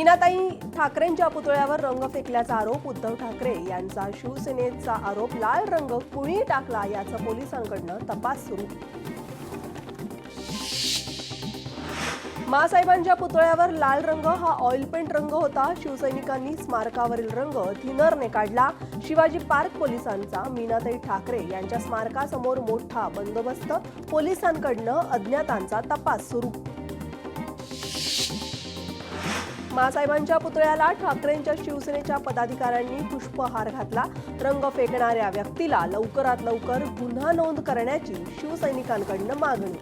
मीनाताई ठाकरेंच्या पुतळ्यावर रंग फेकल्याचा आरोप उद्धव ठाकरे यांचा शिवसेनेचा आरोप लाल रंग कुणी टाकला याचा पोलिसांकडून तपास सुरू। मासाहेबांच्या पुतळ्यावर लाल रंग हा ऑइल पेंट रंग होता। शिवसैनिकांनी स्मारकावरील रंग थिनरने काढला। शिवाजी पार्क पोलिसांचा मीनाताई ठाकरे यांच्या स्मारकासमोर मोठा बंदोबस्त। पोलिसांकडून अज्ञातांचा तपास सुरू। मासाहेबांच्या पुतळ्याला ठाकरेंच्या शिवसेनेच्या पदाधिकाऱ्यांनी पुष्पहार घातला। रंग फेकणाऱ्या व्यक्तीला लवकरात लवकर गुन्हा नोंद करण्याची शिवसैनिकांकडून मागणी।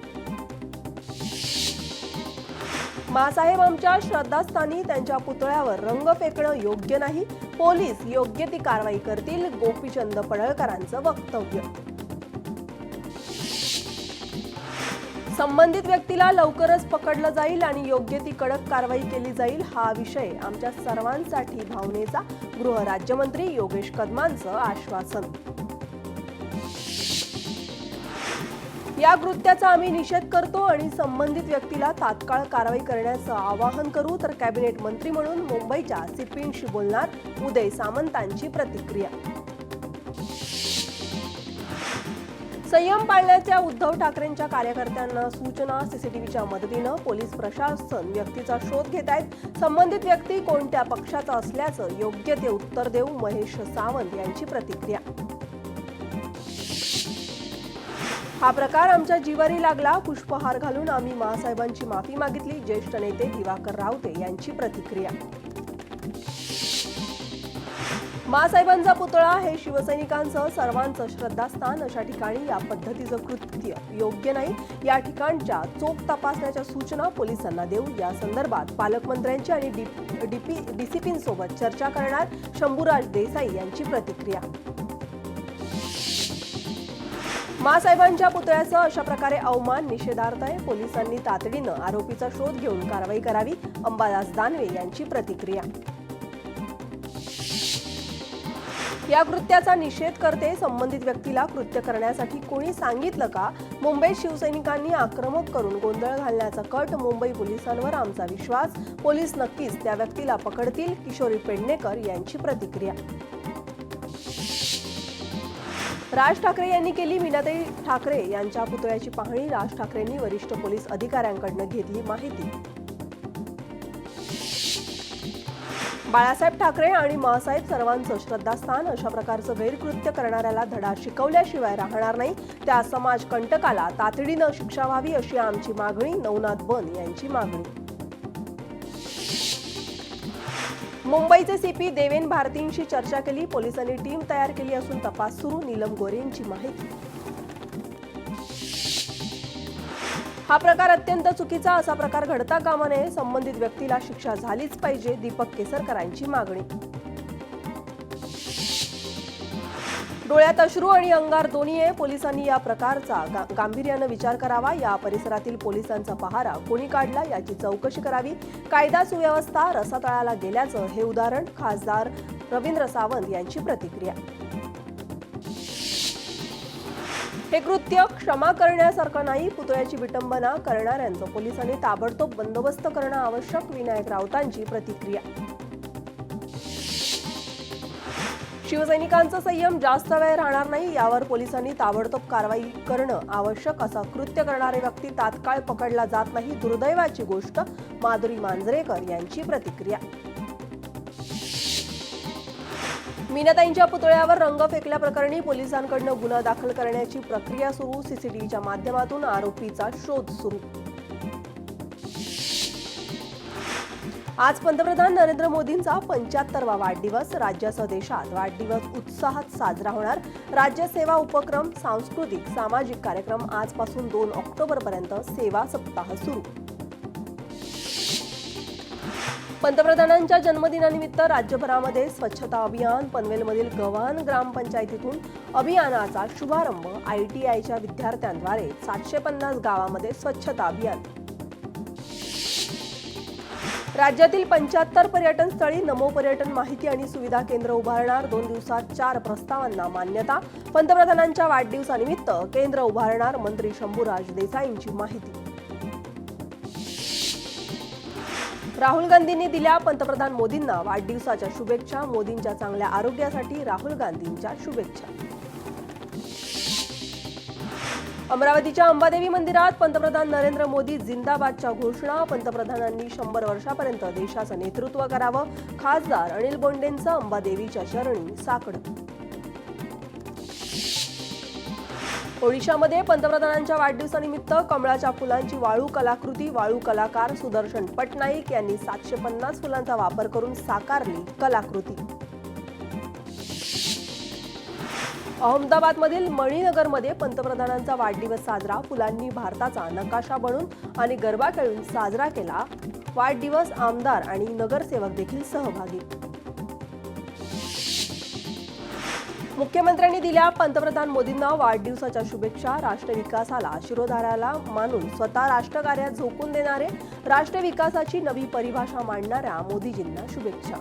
मासाहेब आमच्या श्रद्धास्थानी त्यांच्या पुतळ्यावर रंग फेकणं योग्य नाही। पोलीस योग्य ती कारवाई करतील। गोपीचंद पडळकरांचं वक्तव्य। संबंधित व्यक्तीला लवकरच पकडलं जाईल आणि योग्य ती कडक कारवाई केली जाईल। हा विषय आमच्या सर्वांसाठी भावनेचा। गृह राज्यमंत्री योगेश कदमांचं आश्वासन। या कृत्याचा आम्ही निषेध करतो आणि संबंधित व्यक्तीला तात्काळ कारवाई करण्याचं आवाहन करू। तर कॅबिनेट मंत्री म्हणून मुंबईच्या सिपींशी बोलणार उदय सामंतांची प्रतिक्रिया। संयम पाळण्याच्या उद्धव ठाकरेंच्या कार्यकर्त्यांना सूचना। सीसीटीव्हीच्या मदतीनं पोलीस प्रशासन व्यक्तीचा शोध घेत आहेत। संबंधित व्यक्ती कोणत्या पक्षाचा असल्याचं योग्य ते उत्तर देऊ। महेश सावंत यांची प्रतिक्रिया। हा प्रकार आमच्या जिवारी लागला। पुष्पहार घालून आम्ही मासाहेबांची माफी मागितली। ज्येष्ठ नेते दिवाकर रावते यांची प्रतिक्रिया। मासाहेबांचा पुतळा हे शिवसैनिकांचं सर्वांचं श्रद्धास्थान। अशा ठिकाणी या पद्धतीचं कृत्य योग्य नाही। या ठिकाणच्या चोख तपासण्याच्या सूचना पोलिसांना देऊ। या संदर्भात पालकमंत्र्यांची आणि डीसीपींसोबत चर्चा करणार शंभूराज देसाई यांची प्रतिक्रिया। मासाहेबांच्या पुतळ्याचं अशा प्रकारे अवमान निषेधार्थ आहे। पोलिसांनी तातडीनं आरोपीचा शोध घेऊन कारवाई करावी। अंबादास दानवे यांची प्रतिक्रिया। या कृत्याचा निषेध करते। संबंधित व्यक्तीला कृत्य करण्यासाठी कोणी सांगितलं का? मुंबईत शिवसैनिकांनी आक्रमक करून गोंधळ घालण्याचा कट। मुंबई पोलिसांवर आमचा विश्वास। पोलीस नक्कीच त्या व्यक्तीला पकडतील। किशोरी पेडणेकर यांची प्रतिक्रिया। राज ठाकरे यांनी केली मीनाताई ठाकरे यांच्या पुतळ्याची पाहणी। राज ठाकरेंनी वरिष्ठ पोलीस अधिकाऱ्यांकडून घेतली माहिती। बाळासाहेब ठाकरे आणि मासाहेब सर्वांचं श्रद्धास्थान। अशा प्रकारचं गैरकृत्य करणाऱ्याला धडा शिकवल्याशिवाय राहणार नाही। त्या समाज कंटकाला तातडीनं शिक्षा व्हावी अशी आमची मागणी। नवनाथ बन यांची मागणी। मुंबईचे सीपी देवेन भारतींशी चर्चा केली। पोलिसांनी टीम तयार केली असून तपास सुरू। नीलम गोरेंची माहिती। हा प्रकार अत्यंत चुकीचा। असा प्रकार घडता कामा नये। संबंधित व्यक्तीला शिक्षा झालीच पाहिजे। दीपक केसरकरांची मागणी। डोळ्यात अश्रू आणि अंगार दोन्ही आहे। पोलिसांनी या प्रकारचा गांभीर्यानं विचार करावा। या परिसरातील पोलिसांचा पहारा कोणी काढला याची चौकशी करावी। कायदा सुव्यवस्था रसातळाला गेल्याचं हे उदाहरण। खासदार रवींद्र सावंत यांची प्रतिक्रिया। हे कृत्य क्षमा करण्यासारखं नाही। पुतळ्याची विटंबना करणाऱ्यांचं पोलिसांनी ताबडतोब बंदोबस्त करणं आवश्यक। विनायक राऊतांची प्रतिक्रिया। शिवसैनिकांचा संयम जास्त वेळ राहणार नाही। यावर पोलिसांनी ताबडतोब कारवाई करणं आवश्यक। असा कृत्य करणारे व्यक्ती तात्काळ पकडला जात नाही। दुर्दैवाची गोष्ट। माधुरी मांजरेकर यांची प्रतिक्रिया। मीनाताईंच्या पुतळ्यावर रंग फेकल्याप्रकरणी पोलिसांकडून गुन्हा दाखल करण्याची प्रक्रिया सुरू। सीसीटीव्हीच्या माध्यमातून आरोपीचा शोध सुरू। आज पंतप्रधान नरेंद्र मोदींचा 75वा वाढदिवस। राज्यासह देशात वाढदिवस उत्साहात साजरा होणार। राज्य सेवा उपक्रम, सांस्कृतिक सामाजिक कार्यक्रम। आजपासून 2 ऑक्टोबरपर्यंत सेवा सप्ताह सुरू। पंतप्रधानांच्या जन्मदिनानिमित्त राज्यभरामध्ये स्वच्छता अभियान। पनवेलमधील गव्हाण ग्रामपंचायतीतून अभियानाचा शुभारंभ। ITIच्या विद्यार्थ्यांद्वारे 750 गावांमध्ये स्वच्छता अभियान। राज्यातील 75 पर्यटन स्थळी नमो पर्यटन माहिती आणि सुविधा केंद्र उभारणार। 2 दिवसात 4 प्रस्तावांना मान्यता। पंतप्रधानांच्या वाढदिवसानिमित्त केंद्र उभारणार। मंत्री शंभूराज देसाईंची माहिती। राहुल गांधींनी दिल्या पंतप्रधान मोदींना वाढदिवसाच्या शुभेच्छा. मोदींच्या चांगल्या आरोग्यासाठी राहुल गांधींच्या शुभेच्छा. अमरावतीच्या अंबादेवी मंदिरात पंतप्रधान नरेंद्र मोदी जिंदाबादच्या घोषणा. पंतप्रधानांनी 100 वर्षापर्यंत देशाचं नेतृत्व करावं. खासदार अनिल बोंडेंचं अंबादेवीच्या चरणी साकडं. ओडिशामध्ये पंतप्रधानांच्या वाढदिवसानिमित्त कमळाच्या फुलांची वाळू कलाकृती. वाळू कलाकार सुदर्शन पटनाईक यांनी 750 फुलांचा वापर करून साकारली कलाकृती. अहमदाबादमधील मणिनगरमध्ये पंतप्रधानांचा वाढदिवस साजरा. फुलांनी भारताचा नकाशा बनवून आणि गरबा खेळून साजरा केला. वाढदिवस आमदार आणि नगरसेवक देखील सहभागी. मुख्यमंत्र्यांनी दिल्या पंतप्रधान मोदींना वाढदिवसाच्या शुभेच्छा. राष्ट्र विकासाला शिरोधार्याला मानून स्वतः राष्ट्रकार्यात झोकून देणारे, राष्ट्र विकासाची नवी परिभाषा मांडणाऱ्या मोदीजींना शुभेच्छा.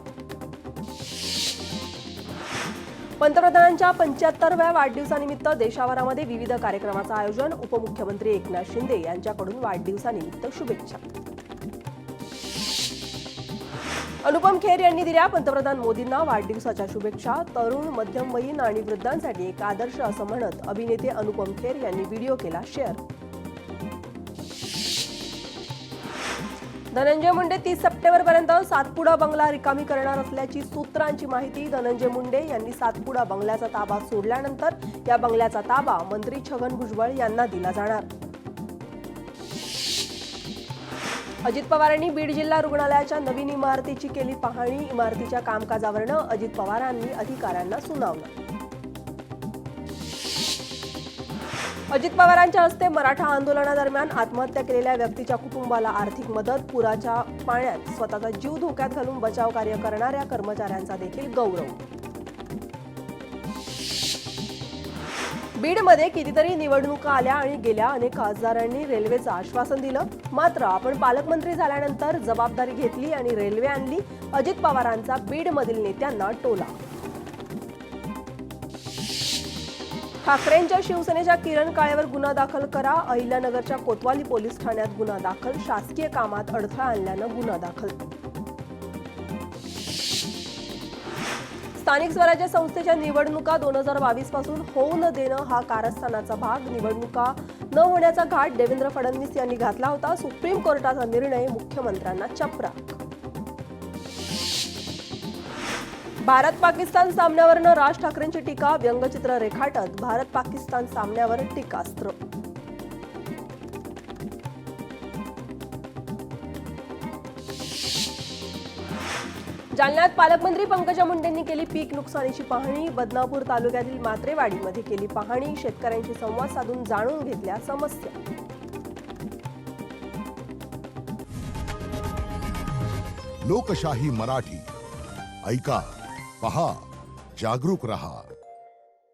पंतप्रधानांच्या 75व्या वाढदिवसानिमित्त देशभरामध्ये विविध कार्यक्रमाचं आयोजन. उपमुख्यमंत्री एकनाथ शिंदे यांच्याकडून वाढदिवसानिमित्त शुभेच्छा. अनुपम खेर यांनी दिल्या पंतप्रधान मोदींना वाढदिवसाच्या शुभेच्छा. तरुण, मध्यमवयीन आणि वृद्धांसाठी एक आदर्श असं म्हणत अभिनेते अनुपम खेर यांनी व्हिडिओ केला शेअर. धनंजय मुंडे 30 सप्टेंबरपर्यंत सातपुडा बंगला रिकामी करणार असल्याची सूत्रांची माहिती. धनंजय मुंडे यांनी सातपुडा बंगल्याचा ताबा सोडल्यानंतर या बंगल्याचा ताबा मंत्री छगन भुजबळ यांना दिला जाणार. अजित पवारांनी बीड जिल्हा रुग्णालयाच्या नवीन इमारतीची केली पाहणी. इमारतीच्या कामकाजावरनं अजित पवारांनी अधिकाऱ्यांना सुनावलं. अजित पवारांच्या हस्ते मराठा आंदोलनादरम्यान आत्महत्या केलेल्या व्यक्तीच्या कुटुंबाला आर्थिक मदत. पुराच्या पाण्यात स्वतःचा जीव धोक्यात घालून बचाव कार्य करणाऱ्या कर्मचाऱ्यांचा देखील गौरव. बीडमध्ये कितीतरी निवडणुका आल्या आणि गेल्या. अनेक खासदारांनी रेल्वेचं आश्वासन दिलं. मात्र आपण पालकमंत्री झाल्यानंतर जबाबदारी घेतली आणि रेल्वे आणली. अजित पवारांचा बीडमधील नेत्यांना टोला. ठाकरेंच्या शिवसेनेच्या किरण काळेवर गुन्हा दाखल करा. अहिल्यानगरच्या कोतवाली पोलीस ठाण्यात गुन्हा दाखल. शासकीय कामात अडथळा आणल्यानं गुन्हा दाखल. स्थानिक स्वराज्य संस्थेच्या निवडणुका 2022 पासून होऊ न देणं हा कारस्थानाचा भाग. निवडणुका न होण्याचा घाट देवेंद्र फडणवीस यांनी घातला होता. सुप्रीम कोर्टाचा निर्णय मुख्यमंत्र्यांना चपराक. भारत पाकिस्तान सामन्यावरनं राज ठाकरेंची टीका. व्यंगचित्र रेखाटत भारत पाकिस्तान सामन्यावर टीकास्त्र. जालन्यात पालकमंत्री पंकजा मुंडेंनी केली पीक नुकसानीची पाहणी. बदनापूर तालुक्यातील मात्रेवाडीमध्ये केली पाहणी. शेतकऱ्यांशी संवाद साधून जाणून घेतल्या समस्या. लोकशाही मराठी ऐका, पहा, जागरूक रहा.